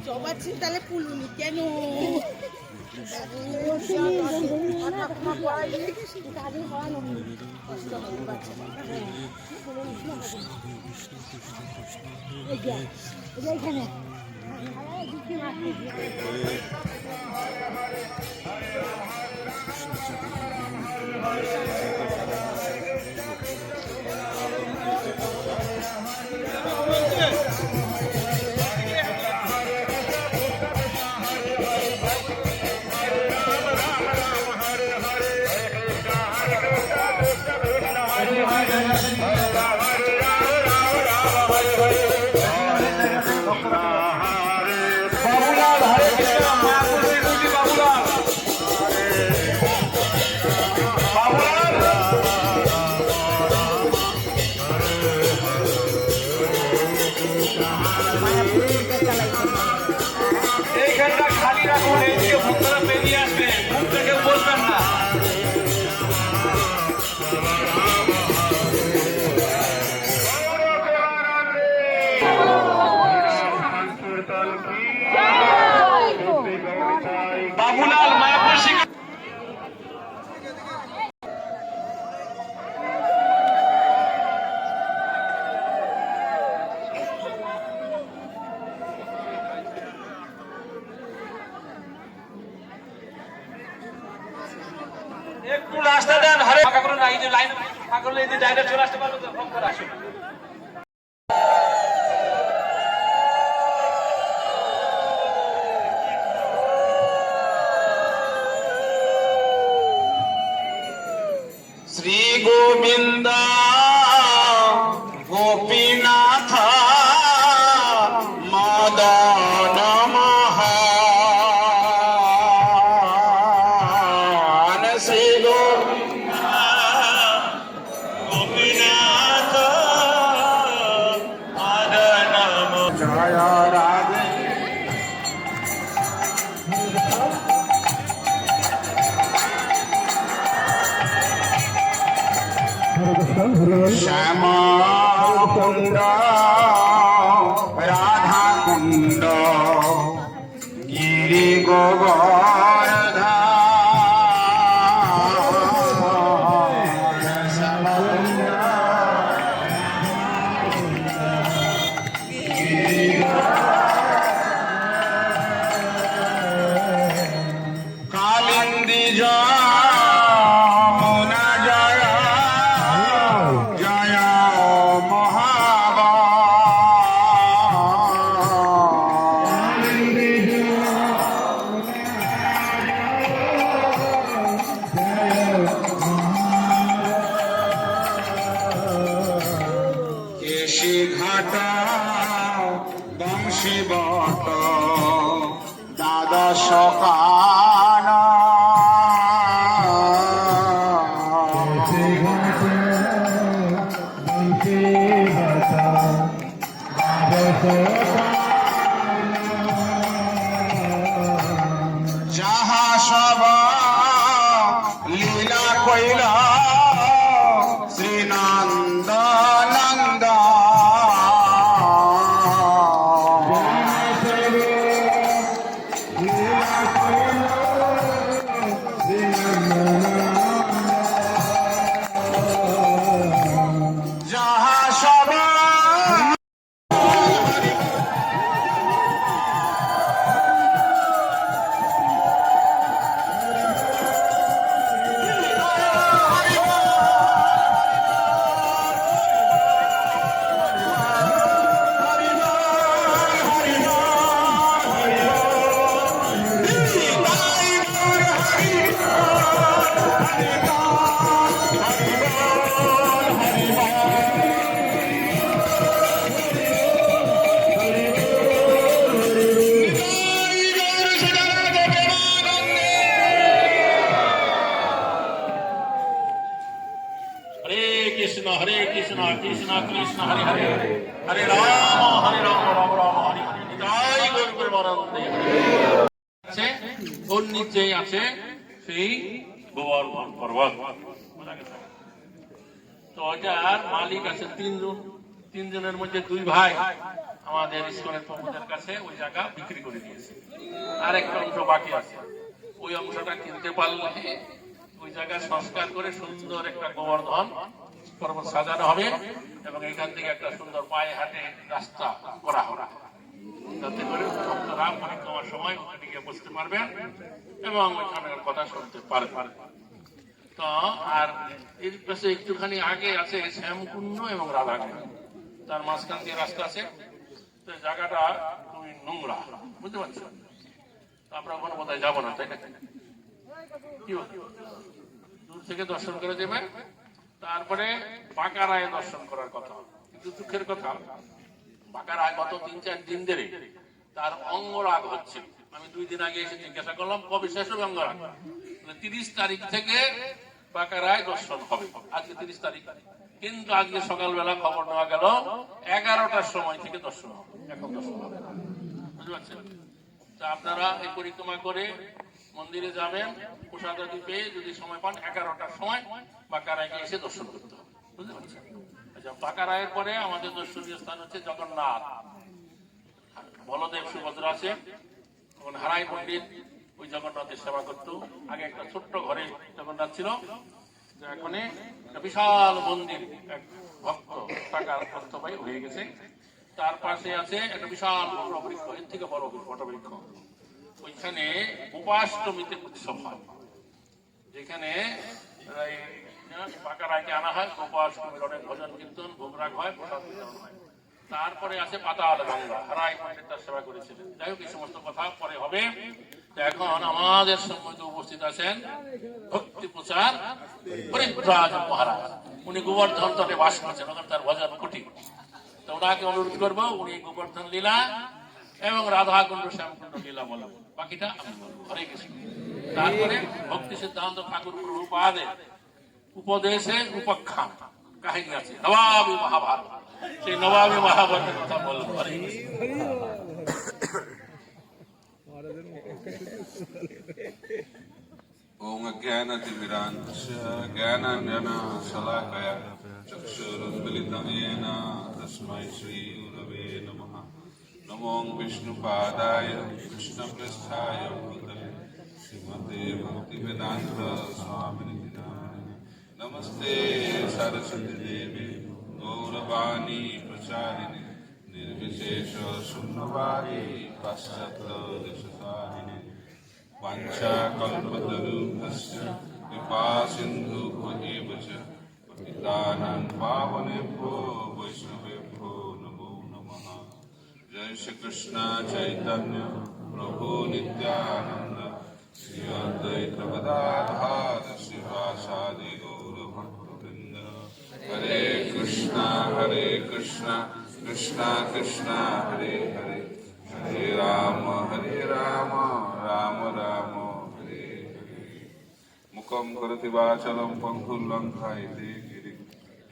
জবা তাহলে পুলুনি কেন এখানে এইখানটা খালি রাখুন, এইদিকে ভক্তরা বেরিয়ে আসবে, মুখ থেকে বসবেন না। বাবুলাল মায়াপুর শিক্ষা একটু রাস্তা দেন। হরে ফাঁকা করুন না, এই যে লাইন ফাঁকা করলে এই যে ডাইরেক্ট চলে আসতে পারবে তো, ফোন করে আসুন। শ্রী গোবিন্দ গোপীনাথ মদন মোহন, শ্রী গোবিন্দ গোপীনাথ মদন মোহন। জয় রাধে শ্যাম কুণ্ড রাধা কুণ্ড গিরি গোবর্ধন কালিন্দী যমুনা জয় জয় মহাবা কেশি ঘাট বংশী বট দ্বাদশ কান যাহা সব লীলা কইলা শ্রীনন্দ নন্দ যাহা সব হরে কৃষ্ণ কৃষ্ণ কৃষ্ণ হরে হরে হরে রাম রাম রাম হরে হরে নিতাই গৌর প্রেমানন্দে। ওর নিচেই আছে সেই গোবর্ধন পর্বত। তো এটার মালিক আছে তিনজনের মধ্যে দুই ভাই আমাদের ইস্কনের প্রভুদের কাছে ওই জায়গা বিক্রি করে দিয়েছে। আর একটা অংশ বাকি আছে, ওই অংশটা কিনতে পারলে ওই জায়গা সংস্কার করে সুন্দর একটা গোবর্ধন পর্বত সাজানো হবে এবং এখান থেকে একটা সুন্দর পায়ে হাঁটে রাস্তা করা হবে, যাতে করে ভক্তরা পরিক্রমার সময় ওখানে বসতে পারবেন এবং ওইখানের কথা শুনতে পারবেন। তো আর এর পাশে একটুখানি আগে আছে শ্যামকুণ্ড এবং রাধাকুণ্ড, তার মাঝখান দিয়ে রাস্তা আছে। তো জায়গাটা খুবই নোংরা, বুঝতে পারছেন? আমরা ওখানে কোথায় যাবো না, তাই না? কি দূর থেকে দর্শন করে দেবে, তারপরে বাঁকারায় দর্শন করার কথা। কিন্তু দুঃখের কথা, বাঁকারায় গত 3-4 দিন ধরে তার অঙ্গরাগ হচ্ছে। আমি 2 দিন আগে এসে জিজ্ঞাসা করলাম কবে শেষ হবে অঙ্গরাগ। 30 তারিখ থেকে বাঁকারায় দর্শন হবে, আজকে 30 তারিখ। কিন্তু আজকে সকালবেলা খবর নেওয়া গেল 11টার সময় থেকে দর্শন হবে, এখন দর্শন হবে না, বুঝতে পারছেন? তা আপনারা এই পরিক্রমা করে মন্দিরে যাবেন, প্রসাদাদি পেয়ে যদি সময় পান 11টার সময় বাঁকারায় এসে দর্শন করতে হবে, বুঝতে পারছেন? আচ্ছা, বাঁকারায়ের পরে আমাদের দর্শনীয় স্থান হচ্ছে জগন্নাথ। বলদেব সুভদ্রা আছে, তখন হারাই পণ্ডিত ওই জগন্নাথের সেবা করতো। আগে একটা ছোট্ট ঘরে জগন্নাথ ছিল, এখন একটা বিশাল মন্দির, এক ভক্ত টাকার অর্থবাহী হয়ে গেছে। তার পাশে আছে একটা বিশাল বটবৃক্ষ, এর থেকে বড় বটবৃক্ষ। ওইখানে উপাষ্টমীতে উৎসব হয়, যেখানে বাঁকারায়কে আনা হয়। উপাষ্টমীর অনেক ভজন কীর্তন, ভোগরাগ হয়, প্রসাদ বিতরণ হয়। তারপরে আছে পাতাল গঙ্গা, হারাই পণ্ডিত তার সেবা করেছিলেন। যাই হোক, এই সমস্ত কথা পরে হবে। এখন আমাদের সম্মুখে উপস্থিত আছেন ভক্তি প্রচার পরিব্রাজ মহারাজ। উনি গোবর্ধন তটে বাস করছেন, ওখানে তার ভজন কুটি। তো ওনাকে অনুরোধ করবো, উনি গোবর্ধন লীলা এবং রাধাকুণ্ড শ্যামকুণ্ড লীলা বলবেন, বাকিটা আমি বলবো। হরে কৃষ্ণ। তারপরে ভক্তি সিদ্ধান্ত ঠাকুর প্রভুপাদের উপদেশে উপাখ্যান কাহিনী আছে, নবাবী মহাভারত। সেই নবাবী মহাভারতের কথা বলবো। হরে কৃষ্ণ। ओम ज्ञानतिमिरान्धस्य ज्ञानाञ्जनशलाकया चक्षुरुन्मिलितं येन तस्मै श्रीगुरवे नमः। नमो विष्णुपादाय कृष्णप्रेष्ठाय भूतले श्रीमते भक्तिवेदान्त स्वामिनिति नामिने। नमस्ते सरस्वती देवी गौरवाणी प्रचारिणे निर्विशेष शून्यवादी पाश्चात्यदेशतारिणे। वाञ्छाकल्पतरुभ्यश्च कृपासिन्धुभ्येव च पतितानां पावनेभ्यो वैष्णवेभ्यो नमो नमः। जय श्री कृष्ण चैतन्य प्रभु नित्यानंद श्री अद्वैत गदाधर शिवासादि गौरभक्तवृन्द। हरे कृष्णा कृष्णा कृष्णा हरे हरे, हरे राम राम राम हरे हरे। मुखं करोति वाचालं पङ्गुं लङ्घयते गिरिं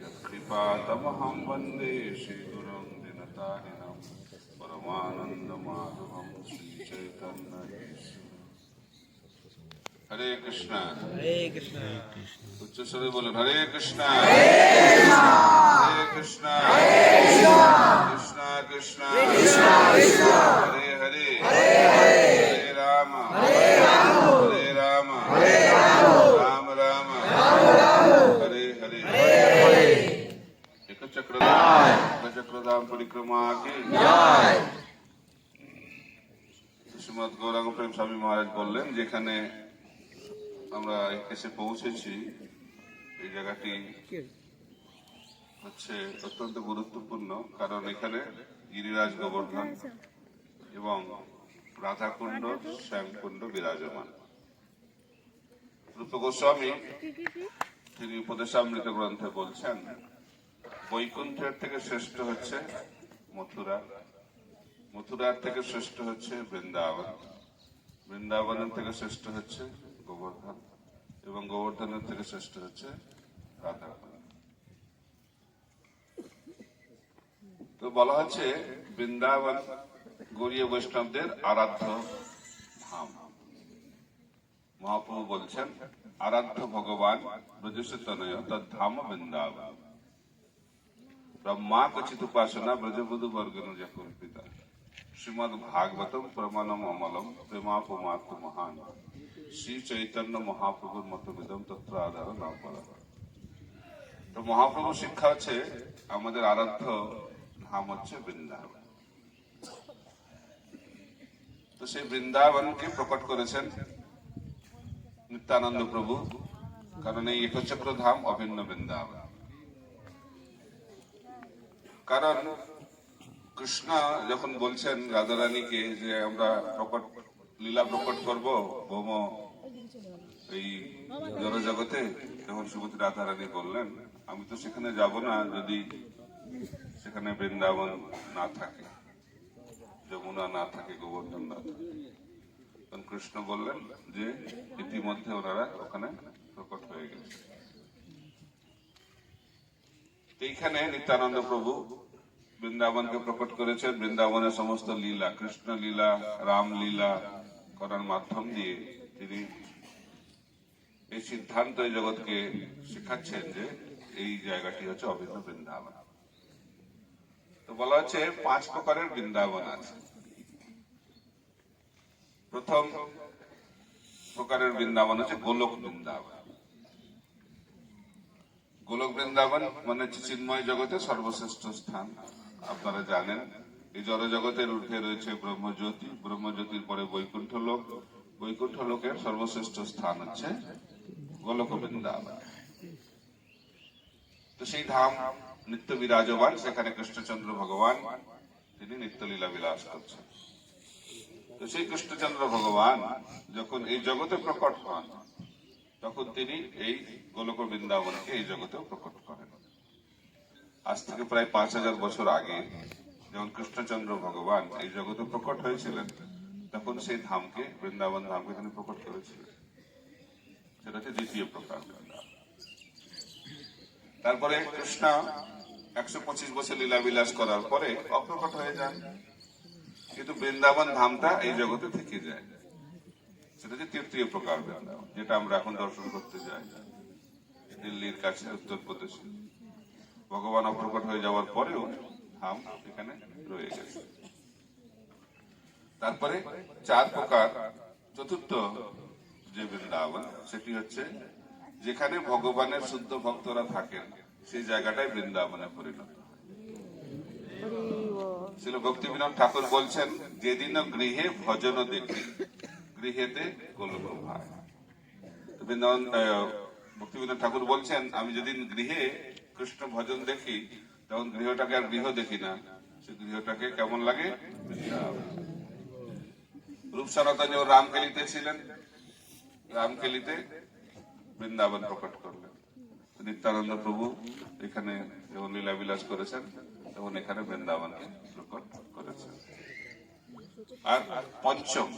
यत्कृपातमहं वन्दे श्रीगुरुं दीनतारिणं परमानन्दमाधवं श्रीचैतन्य। हरे कृष्णा उच्च स्वरे बोलें, हरे कृष्णा कृष्णा कृष्णा हरे हरे, हरे राम राम राम हरे हरे। एक चक्रधाम परिक्रमा की শ্রীমৎ গৌরাঙ্গ প্রেম স্বামী মহারাজ বললেন, যেখানে আমরা এসে পৌঁছেছি এই জায়গাটি হচ্ছে অত্যন্ত গুরুত্বপূর্ণ, কারণ এখানে গিরিরাজ গোবর্ধন এবং রাধাকুণ্ড শ্যামকুণ্ড বিরাজমান। রূপ গোস্বামী তিনি উপদেশামৃত গ্রন্থে বলছেন, বৈকুণ্ঠের থেকে শ্রেষ্ঠ হচ্ছে মথুরা, মথুরার থেকে শ্রেষ্ঠ হচ্ছে বৃন্দাবন, বৃন্দাবনের থেকে শ্রেষ্ঠ হচ্ছে গোবর্ধন এবং গোবর্ধনের থেকে শ্রেষ্ঠ হচ্ছে রাধাকুণ্ড। তো বলা হচ্ছে বৃন্দাবন গৌরীয় বৈষ্ণবদের আরাধ্য ধাম। মহাপ্রভু বলছেন, আরাধ্য ভগবান ব্রজসে তনয় তদ্ধাম বৃন্দাবন। ब्रह्मा क्वचित उपासना ब्रजबधु वर्गन जपिता श्रीमद भागवतम प्रमाणम अमलम प्रेमापमार्थ महान श्री चैतन्य महाप्रभुर मतविदम तत्र आधार नाम पड़ा। तो महाप्रभु शिक्षा হচ্ছে আমাদের আরাধ্য ধাম হচ্ছে বৃন্দাবন। তো সেই বৃন্দাবনকে প্রকট করেছেন নিত্যানন্দ প্রভু, কারণ এই একচক্র ধাম অভিন্ন বৃন্দাবন। কারণ কৃষ্ণ যখন বলছেন রাধারানীকে যে আমরা প্রকট লীলা প্রকট করব ভৌম এই জড়জগতে, তখন শ্রীমতী রাধারানী বললেন আমি তো সেখানে যাব না যদি সেখানে বৃন্দাবন না থাকে, যমুনা না থাকে, গোবর্ধন না থাকে। তখন কৃষ্ণ বললেন যে ইতিমধ্যে ওনারা ওখানে প্রকট হয়ে গেছে। এইখানে নিত্যানন্দ প্রভু বৃন্দাবনকে প্রকট করেছেন। বৃন্দাবনের সমস্ত লীলা, কৃষ্ণ লীলা, রাম লীলা করার মাধ্যম দিয়ে তিনি এই সিদ্ধান্ত এই জগৎকে শেখাচ্ছেন যে এই জায়গাটি হচ্ছে অভিন্ন বৃন্দাবন। তো বলা হচ্ছে 5 প্রকারের বৃন্দাবন আছে। প্রথম প্রকারের বৃন্দাবন হচ্ছে গোলক বৃন্দাবন। গোলক বৃন্দাবন মানে হচ্ছে চিন্ময় জগতের সর্বশ্রেষ্ঠ স্থান। আপনারা জানেন এই জড়জগতের ঊর্ধ্বে রয়েছে ব্রহ্মজ্যোতি, ব্রহ্মজ্যোতির পরে বৈকুণ্ঠ লোক, বৈকুণ্ঠ লোকের সর্বশ্রেষ্ঠ স্থান হচ্ছে গোলক বৃন্দাবন। তো সেই ধাম নিত্য বিরাজমান, সেখানে কৃষ্ণচন্দ্র ভগবান তিনি নিত্য লীলা বিলাস করছেন। তো সেই কৃষ্ণচন্দ্র ভগবান যখন এই জগতে প্রকট হন তখন তিনি এই গোলক বৃন্দাবনকে এই জগতেও প্রকট করেন। আজ থেকে প্রায় 5000 বছর আগে যখন কৃষ্ণচন্দ্র ভগবান এই জগতে প্রকট হয়েছিলেন তখন সেই ধামকে, বৃন্দাবন ধামকে তিনি প্রকট করেছিলেন। সেটা হচ্ছে দ্বিতীয় প্রকার বৃন্দাবন। তারপরে কৃষ্ণ 125 বছর লীলা বিলাস করার পরে অপ্রকট হয়ে যান, কিন্তু বৃন্দাবন ধামটা এই জগতে থেকে যায়। সেটা হচ্ছে তৃতীয় প্রকার বৃন্দাবন, যেটা আমরা এখন দর্শন করতে যাই দিল্লির কাছে উত্তরপ্রদেশে। ভগবান অপ্রকট হয়ে যাওয়ার পরেও ধাম এখানে রয়ে গেছে। তারপরে 4 প্রকার চতুর্থ যে বৃন্দাবন, সেটি হচ্ছে যেখানে ভগবানের শুদ্ধ ভক্তরা থাকেন সেই জায়গাটাই বৃন্দাবনে পরিণত হয়। শ্রীল ভক্তিবিনোদ ঠাকুর বলছেন যেদিন গৃহে ভজন দেখি গৃহেতে গোলক ভাই। বৃন্দাবন ভক্তিবিনোদ ঠাকুর বলছেন আমি যেদিন গৃহে কৃষ্ণ ভজন দেখি তখন গৃহটাকে আর গৃহ দেখি না, সে গৃহটাকে কেমন লাগে? বৃন্দাবন। রূপ সনাতনী ও রামকেলিতে ছিলেন, রামকেলিতে বৃন্দাবন প্রকট করলেন। নিত্যানন্দ প্রভু এখানে যখন লীলা বিলাস করেছেন তখন এখানে বৃন্দাবনকে প্রকট করেছেন। আর পঞ্চম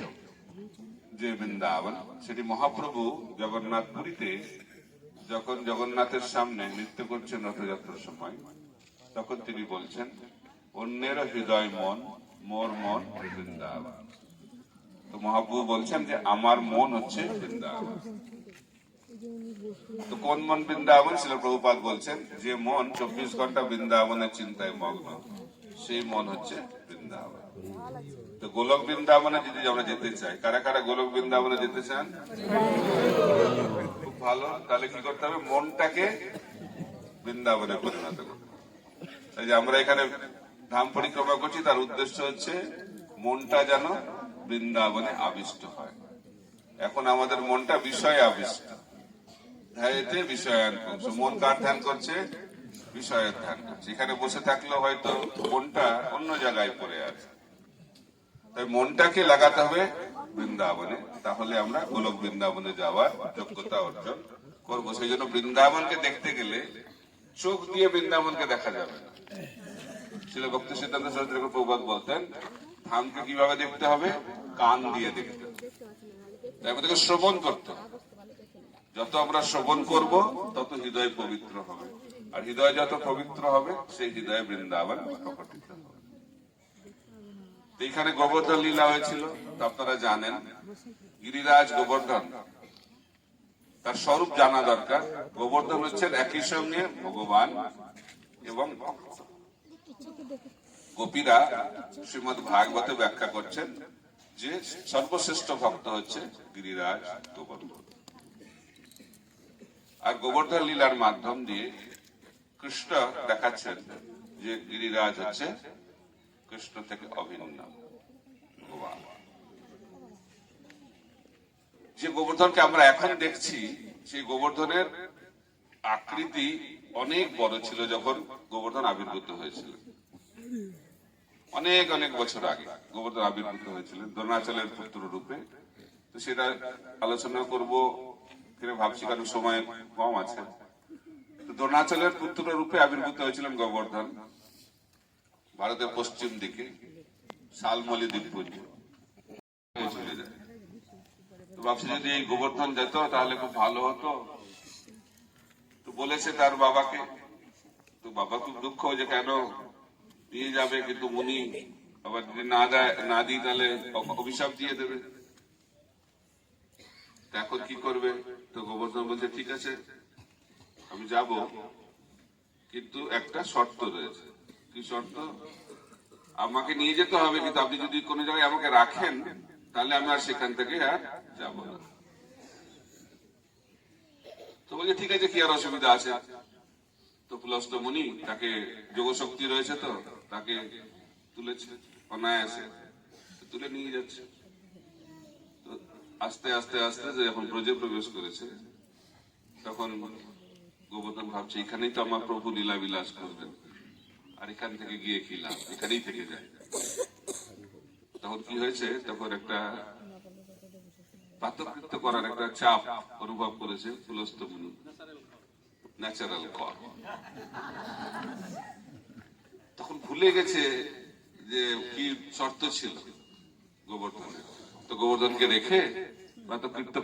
যে বৃন্দাবন, সেটি মহাপ্রভু জগন্নাথ পুরীতে যখন জগন্নাথের সামনে নৃত্য করছেন রথযাত্রার সময়, তখন তিনি বলছেন অন্যের হৃদয় মন, মোর মন বৃন্দাবন। তো মহাপ্রভু বলছেন যে আমার মন হচ্ছে বৃন্দাবন। তো কোন মন বৃন্দাবন? শ্রীল প্রভুপাদ বলছেন যে মন 24 ঘন্টা বৃন্দাবনের চিন্তায় মগ্ন, সেই মন হচ্ছে বৃন্দাবন। তো গোলক বৃন্দাবনে যদি আমরা যেতে চাই, কারা কারা গোলক বৃন্দাবনে যেতে চান? খুব ভালো। তাহলে কি করতে হবে? মনটাকে বৃন্দাবনে পরিণত করতে হবে। তাই যে আমরা এখানে ধাম পরিক্রমা করছি, তার উদ্দেশ্য হচ্ছে মনটা যেন বৃন্দাবনে আবিষ্ট হয়। এখন আমাদের মনটা বিষয়ে আবিষ্ট, ধ্যায়েতে বিষয়ায়ন করছে। মন কার ধ্যান করছে? বিষয়ের ধ্যান করছে। এখানে বসে থাকলেও হয়তো মনটা অন্য জায়গায় পড়ে আছে। তাই মনটাকে লাগাতে হবে বৃন্দাবনে, তাহলে আমরা গোলক বৃন্দাবনে যাওয়ার যোগ্যতা অর্জন করবো। সেই জন্য বৃন্দাবনকে দেখতে গেলে চোখ দিয়ে বৃন্দাবনকে দেখা যাবে না। শ্রীল ভক্তি সিদ্ধান্ত সরস্বতী প্রভুপাদ বলতেন ধামকে কিভাবে দেখতে হবে? কান দিয়ে দেখতে হবে, তাই আমাদেরকে শ্রবণ করতে হবে। যত আমরা শ্রবণ করব তত হৃদয় পবিত্র হবে, আর হৃদয় যত পবিত্র হবে সেই হৃদয়ে বৃন্দাবন প্রকটিত হবে। এইখানে গোবর্ধন লীলা হয়েছিল, আপনারা জানেন। গিরিরাজ গোবর্ধন, তার স্বরূপ জানা দরকার। গোবর্ধন হচ্ছেন একই সঙ্গে ভগবান এবং ভক্ত। গোপীরা শ্রীমদ্ ভাগবতে ব্যাখ্যা করছেন যে সর্বশ্রেষ্ঠ ভক্ত হচ্ছে গিরিরাজ গোবর্ধন। আর গোবর্ধন লীলার মাধ্যম দিয়ে কৃষ্ণ দেখাচ্ছেন যে গিরিরাজ হচ্ছে কৃষ্ণ থেকে অভিন্ন ভগবান। যে গোবর্ধনকে আমরা এখন দেখছি সেই গোবর্ধনের আকৃতি অনেক বড় ছিল যখন গোবর্ধন আবির্ভূত হয়েছিল। অনেক অনেক বছর আগে গোবর্ধন আবির্ভূত হয়েছিলেন দ্রোণাচার্যের পুত্র রূপে। তো সেটা আলোচনা করব কিনা ভাবছি, কারণ সময় কম আছে। দ্রোণাচার্যের পুত্র রূপে আবির্ভূত হয়েছিলেন গোবর্ধন ভারতের পশ্চিম দিকে শালমলি দ্বীপপুঞ্জ চলে যায়। তো ভাবছি যদি এই গোবর্ধন যেত তাহলে খুব ভালো হতো। তো বলেছে তার বাবাকে, তো বাবা খুব দুঃখ যে কেন নিয়ে যাবে, কিন্তু মুনি আবার যদি না দিই তাহলে অভিশাপ দিয়ে দেবে। এখন কি করবে? তো গোবর্ধন বলছে ঠিক আছে আমি যাব, কিন্তু একটা শর্ত রয়েছে। কি শর্ত? আমাকে নিয়ে যেতে হবে, কিন্তু আপনি যদি কোনো জায়গায় আমাকে রাখেন তাহলে আমি আর সেখান থেকে আর যাব না। তো বলছে ঠিক আছে, কি আর অসুবিধা আছে। তো পুলস্ত মুনি তাকে যোগশক্তি রয়েছে, তো তাকে তুলেছে অনায়াসে, তুলে নিয়ে যাচ্ছে। তো আস্তে আস্তে আস্তে যখন ব্রজে প্রবেশ করেছে তখন গোবর্ধন ভাবছে এখানেই তো আমার প্রভু লীলা বিলাস করবেন, আর এখান থেকে গিয়ে কি লাভ, এখানেই থেকে যায়। তখন কি হয়েছে, তখন একটা প্রাতকৃত্য করার একটা চাপ অনুভব করেছে পুলস্ত মুনি, ন্যাচারাল কর। তখন ভুলে গেছে যে কি শর্ত ছিল গোবর্ধনের। তো গোবর্ধনকে রেখে প্রাতকৃত্য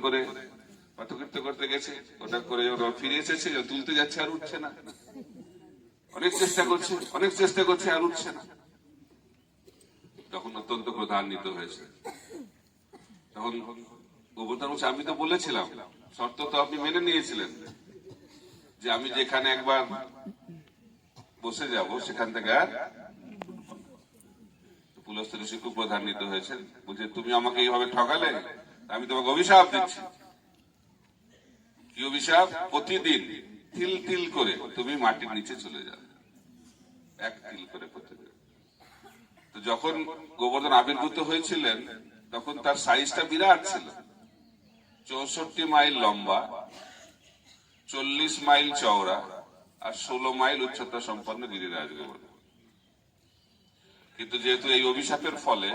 করতে গেছে। ওটা করে যখন ফিরে এসেছে, তুলতে যাচ্ছে আর উঠছে না। অনেক চেষ্টা করছে আর উঠছে না। তখন অত্যন্ত ক্রোধান্বিত হয়েছে। তখন গোবর্ধন বলছে আমি তো বলেছিলাম, শর্ত তো আপনি মেনে নিয়েছিলেন যে আমি যেখানে একবার বসে যাব সেখান থেকে আর। পুলস্ত ঋষি খুব ক্রোধান্বিত হয়েছেন, বলছে তুমি আমাকে এইভাবে ঠকালে, আমি তোমাকে অভিশাপ দিচ্ছি। কি অভিশাপ? প্রতিদিন তিল তিল করে তুমি মাটির নিচে চলে যাবে, এক তিল করে প্রতিদিন। তো যখন গোবর্ধন আবির্ভূত হয়েছিলেন তখন তার সাইজটা বিরাট ছিল, 64 মাইল লম্বা, 40 মাইল চওড়া আর 16 মাইল উচ্চতা সম্পন্ন গিরিরাজ গোবর্ধন। কিন্তু যেহেতু এই অভিশাপের ফলে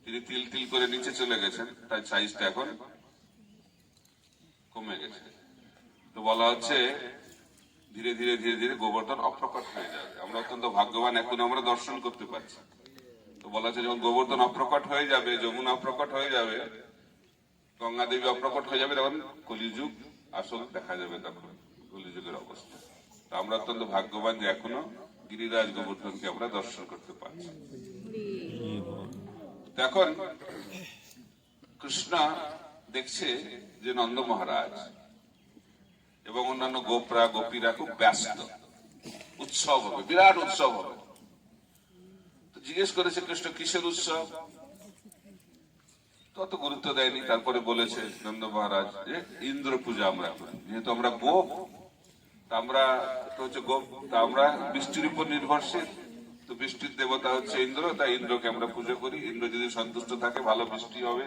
তিনি তিল তিল করে নিচে চলে গেছেন, তাই সাইজটা এখন কমে গেছে। তো বলা হচ্ছে ধীরে ধীরে ধীরে ধীরে গোবর্ধন অপ্রকট হয়ে যাবে। আমরা অত্যন্ত ভাগ্যবান, এখন আমরা দর্শন করতে পারছি। তো বলা হচ্ছে যখন গোবর্ধন অপ্রকট হয়ে যাবে, যমুনা অপ্রকট হয়ে যাবে, গঙ্গা দেবী অপ্রকট হয়ে যাবে, তখন কলিযুগ আসল দেখা যাবে, তখন কলিযুগের অবস্থা। তো আমরা অত্যন্ত ভাগ্যবান যে এখনো গিরিরাজ গোবর্ধনকে আমরা দর্শন করতে পারছি। এখন কৃষ্ণ দেখছে যে নন্দ মহারাজ এবং অন্যান্য গোপীরা খুব ব্যস্ত, উৎসব হবে, বিরাট উৎসব হবে। তো জিজ্ঞেস করেছে কৃষ্ণ কিসের উৎসব? তত গুরুত্ব দেয়নি। তারপরে বলেছে নন্দ মহারাজ যে ইন্দ্র পূজা আমরা করি, যেহেতু আমরা গোপ, আমরা বৃষ্টির উপর নির্ভরশীল। তো বৃষ্টির দেবতা হচ্ছে ইন্দ্র, তাই ইন্দ্রকে আমরা পুজো করি। ইন্দ্র যদি সন্তুষ্ট থাকে ভালো বৃষ্টি হবে।